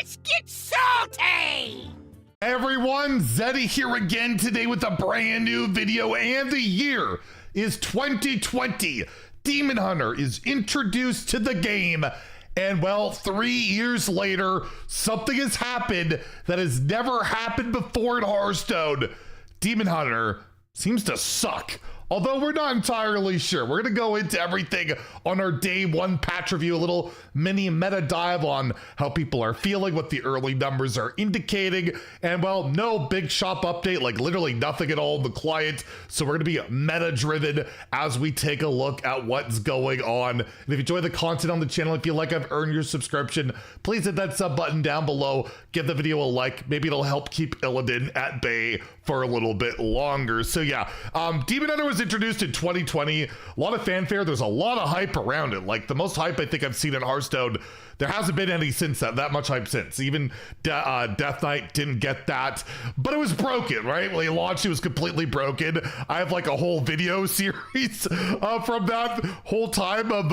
Let's get salty! Everyone, Zeddy here again today with a brand new video, and the year is 2020. Demon Hunter is introduced to the game, and well, 3 years later, something has happened that has never happened before in Hearthstone. Demon Hunter seems to suck. Although we're not entirely sure. We're going to go into everything on our day one patch review, a little mini meta dive on how people are feeling, what the early numbers are indicating, and well, no big shop update, like literally nothing at all in the client. So we're going to be meta driven as we take a look at what's going on. And if you enjoy the content on the channel, if you like, I've earned your subscription, please hit that sub button down below. Give the video a like. Maybe it'll help keep Illidan at bay for a little bit longer. So yeah, Demon Hunter was introduced in 2020. A lot of fanfare. There's a lot of hype around it. Like the most hype I think I've seen in Hearthstone. There hasn't been any since that much hype since. Even Death Knight didn't get that, but it was broken, right? When he launched, it was completely broken. I have like a whole video series from that whole time of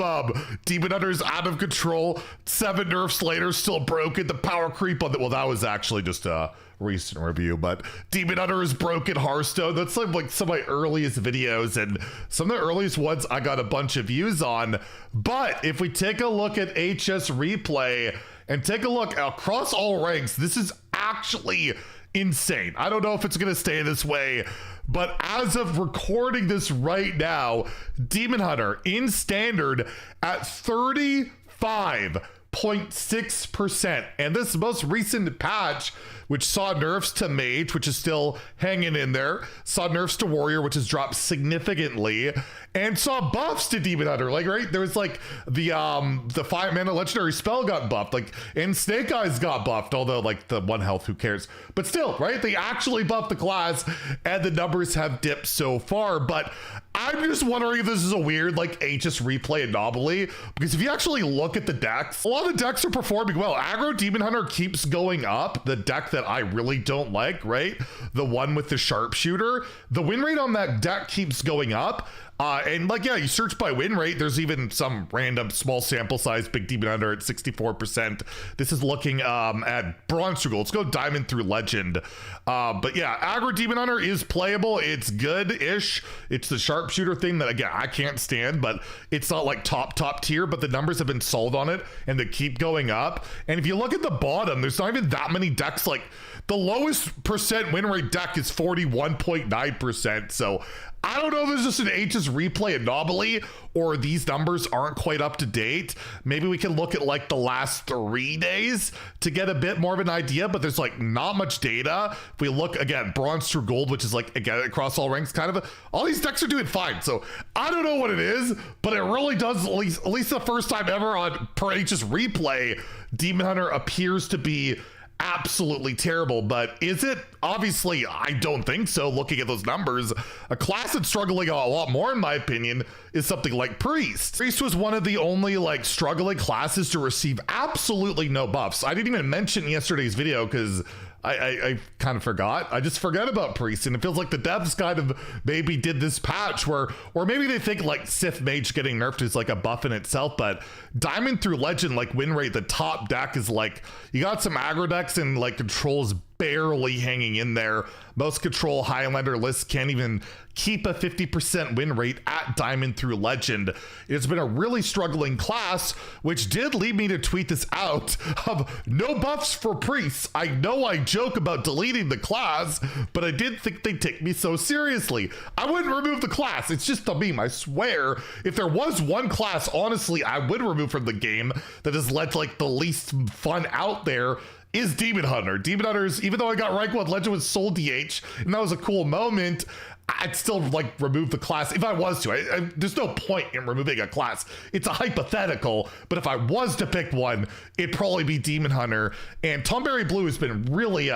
Demon Hunter's out of control. 7 nerfs later, still broken. The power creep on the, well, that was actually just a recent review, but Demon Hunter is broken Hearthstone. That's like some of my earliest videos, and some of the earliest ones I got a bunch of views on. But if we take a look at HSreplay and take a look across all ranks, this is actually insane. I don't know if it's going to stay this way, but as of recording this right now, Demon Hunter in standard at 35.6%. And this most recent patch, which saw nerfs to Mage, which is still hanging in there, saw nerfs to Warrior, which has dropped significantly, and saw buffs to Demon Hunter. Like, right, there was like the 5-mana legendary spell got buffed, like, and Snake Eyes got buffed, although like the 1 health, who cares? But still, right, they actually buffed the class, and the numbers have dipped so far. But I'm just wondering if this is a weird like HSreplay anomaly, because if you actually look at the decks, a lot of the decks are performing well. Aggro Demon Hunter keeps going up. The deck that I really don't like, right? The one with the sharpshooter, the win rate on that deck keeps going up. And like, yeah, you search by win rate, there's even some random small sample size big Demon Hunter at 64%. This is looking at bronze through gold. Let's go diamond through legend. But yeah, aggro Demon Hunter is playable. It's good-ish. It's the sharpshooter thing that, again, I can't stand, but it's not like top tier, but the numbers have been sold on it and they keep going up. And if you look at the bottom, there's not even that many decks. Like the lowest percent win rate deck is 41.9%. So I don't know if it's just an HSreplay anomaly or these numbers aren't quite up to date. Maybe we can look at like the last 3 days to get a bit more of an idea, but there's like not much data. If we look again, bronze through gold, which is like, again, across all ranks, kind of all these decks are doing fine. So I don't know what it is, but it really does, at least the first time ever on per HSreplay, Demon Hunter appears to be absolutely terrible. But is it? Obviously, I don't think so. Looking at those numbers, a class that's struggling a lot more, in my opinion, is something like Priest. Priest was one of the only like struggling classes to receive absolutely no buffs. I didn't even mention yesterday's video because I kind of forgot. I just forgot about Priest, and it feels like the devs kind of maybe did this patch where, or maybe they think like Sif Mage getting nerfed is like a buff in itself, but diamond through legend, like win rate, the top deck is like, you got some aggro decks and like controls barely hanging in there. Most control Highlander lists can't even keep a 50% win rate at diamond through legend. It's been a really struggling class, which did lead me to tweet this out of no buffs for priests. I know I joke about deleting the class, but I did think they'd take me so seriously. I wouldn't remove the class. It's just a meme, I swear. If there was one class, honestly, I would remove from the game that has led to like the least fun out there, is Demon Hunter. Demon Hunter's, even though I got rank 1 legend with Soul DH, and that was a cool moment, I'd still like remove the class if I was to. There's no point in removing a class. It's a hypothetical, but if I was to pick one, it'd probably be Demon Hunter. And Tomberry Blue has been really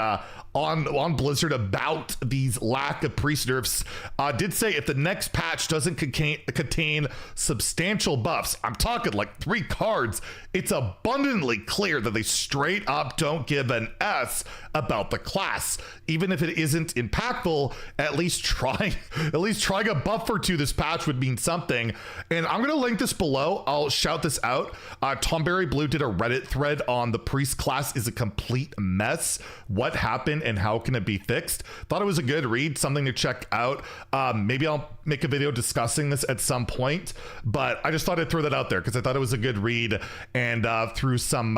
on Blizzard about these lack of priest nerfs. Did say if the next patch doesn't contain substantial buffs, I'm talking like 3 cards, it's abundantly clear that they straight up don't give an S about the class. Even if it isn't impactful, at least try at least trying a buff or two this patch would mean something. And I'm going to link this below. I'll shout this out. Tomberry Blue did a Reddit thread on the priest class is a complete mess. What happened and how can it be fixed? Thought it was a good read, something to check out. Maybe I'll make a video discussing this at some point, but I just thought I'd throw that out there because I thought it was a good read and threw some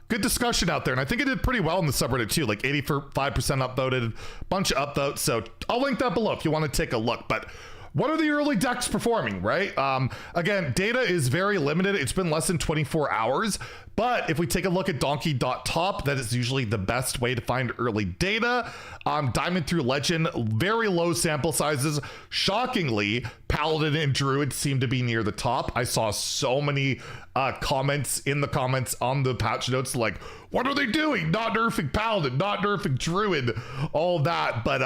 good discussion out there. And I think it did pretty well in the subreddit too, like 85% upvoted, bunch of upvotes. So I'll link that below if you want to take a look. But what are the early decks performing, right? Again, data is very limited. It's been less than 24 hours. But if we take a look at donkey.top, that is usually the best way to find early data. Diamond through Legend, very low sample sizes. Shockingly, Paladin and Druid seem to be near the top. I saw so many comments in the comments on the patch notes like, what are they doing? Not nerfing Paladin, not nerfing Druid, all that. But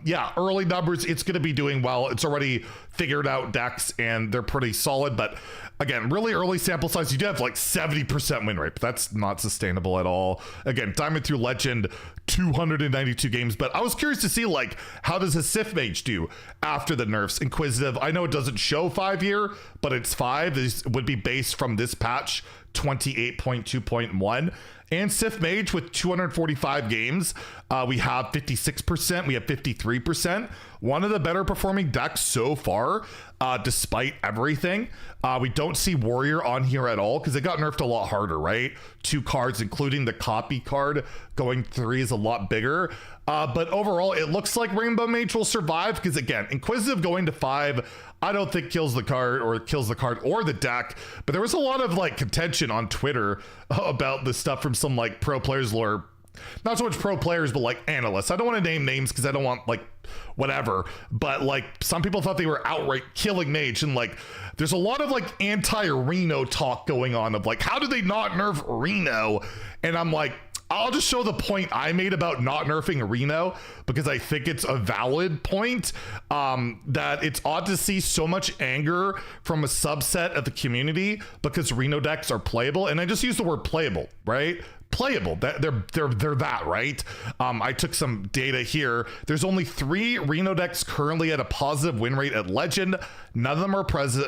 yeah, early numbers, it's going to be doing well. It's already figured out decks and they're pretty solid. But again, really early sample size, you do have like 70% win rate, but that's not sustainable at all. Again, Diamond through Legend, 292 games. But I was curious to see, like, how does a Sif Mage do after the nerfs? Inquisitive, I know it doesn't show 5 year, but it's 5. This would be based from this patch, 28.2.1. And Sif Mage with 245 games, we have 56%, we have 53%. One of the better performing decks so far, despite everything. We don't see Warrior on here at all because it got nerfed a lot harder, right? 2 cards, including the copy card, going 3 is a lot bigger. But overall, it looks like Rainbow Mage will survive because, again, Inquisitive going to 5, I don't think kills the card or the deck. But there was a lot of like contention on Twitter about this stuff from some like pro players lore. Not so much pro players, but like analysts. I don't want to name names because I don't want like whatever. But like some people thought they were outright killing Mage. And like there's a lot of like anti-Reno talk going on of like, how do they not nerf Reno? And I'm like, I'll just show the point I made about not nerfing Reno because I think it's a valid point, that it's odd to see so much anger from a subset of the community because Reno decks are playable. And I just use the word playable, right? Playable, that they're that, right? I took some data here. There's only 3 Reno decks currently at a positive win rate at Legend. None of them are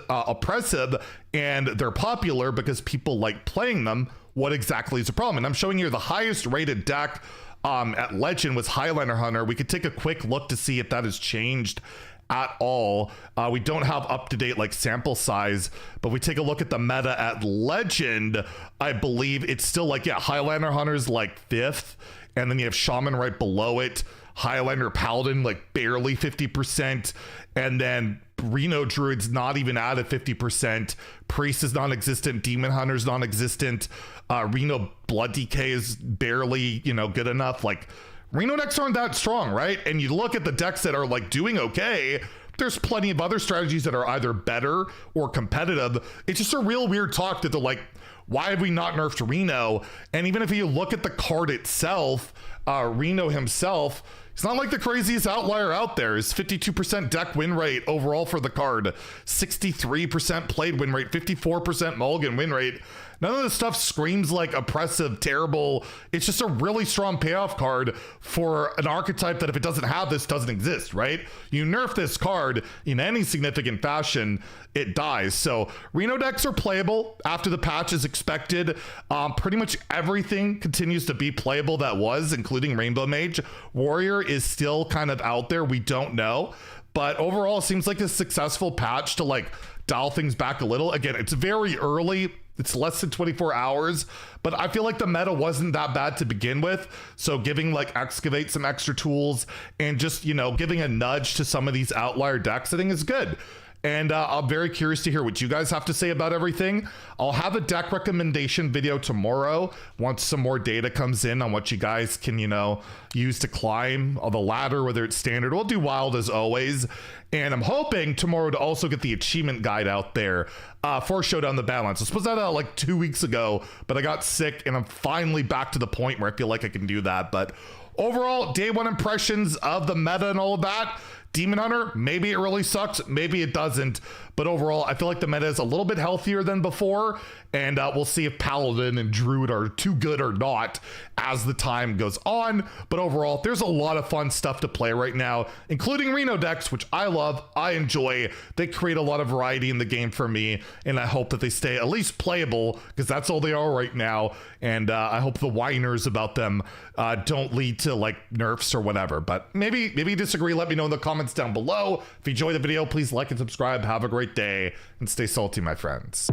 oppressive, and they're popular because people like playing them. What exactly is the problem? And I'm showing you the highest rated deck at Legend was Highlander Hunter. We could take a quick look to see if that has changed at all. We don't have up-to-date like sample size, but we take a look at the meta at Legend. I believe it's still like, yeah, Highlander Hunter's like 5th, and then you have Shaman right below it. Highlander Paladin like barely 50%, and then Reno Druid's not even at a 50%. Priest is non-existent. Demon Hunter's non-existent. Reno Blood Decay is barely, good enough. Like, Reno decks aren't that strong, right? And you look at the decks that are like doing okay, there's plenty of other strategies that are either better or competitive. It's just a real weird talk that they're like, why have we not nerfed Reno? And even if you look at the card itself, Reno himself, it's not like the craziest outlier out there. His 52% deck win rate overall for the card, 63% played win rate, 54% mulligan win rate. None of this stuff screams like oppressive, terrible. It's just a really strong payoff card for an archetype that if it doesn't have this, doesn't exist, right? You nerf this card in any significant fashion, it dies. So Reno decks are playable after the patch is expected. Pretty much everything continues to be playable that was, including Rainbow Mage. Warrior is still kind of out there. We don't know. But overall, it seems like a successful patch to like dial things back a little. Again, it's very early. It's less than 24 hours, but I feel like the meta wasn't that bad to begin with. So giving like Excavate some extra tools and just, giving a nudge to some of these outlier decks, I think is good. And I'm very curious to hear what you guys have to say about everything. I'll have a deck recommendation video tomorrow once some more data comes in on what you guys can, use to climb the ladder, whether it's standard. We'll do wild as always. And I'm hoping tomorrow to also get the achievement guide out there for Showdown the Balance. I suppose that out like 2 weeks ago, but I got sick and I'm finally back to the point where I feel like I can do that. But overall, day 1 impressions of the meta and all of that, Demon Hunter, maybe it really sucks, maybe it doesn't, but overall I feel like the meta is a little bit healthier than before, and we'll see if Paladin and Druid are too good or not as the time goes on. But overall, there's a lot of fun stuff to play right now, including Reno decks, which I love, I enjoy. They create a lot of variety in the game for me, and I hope that they stay at least playable, because that's all they are right now. And I hope the whiners about them don't lead to like nerfs or whatever. But maybe you disagree. Let me know in the comments down below. If you enjoyed the video, please like and subscribe. Have a great day and stay salty, my friends.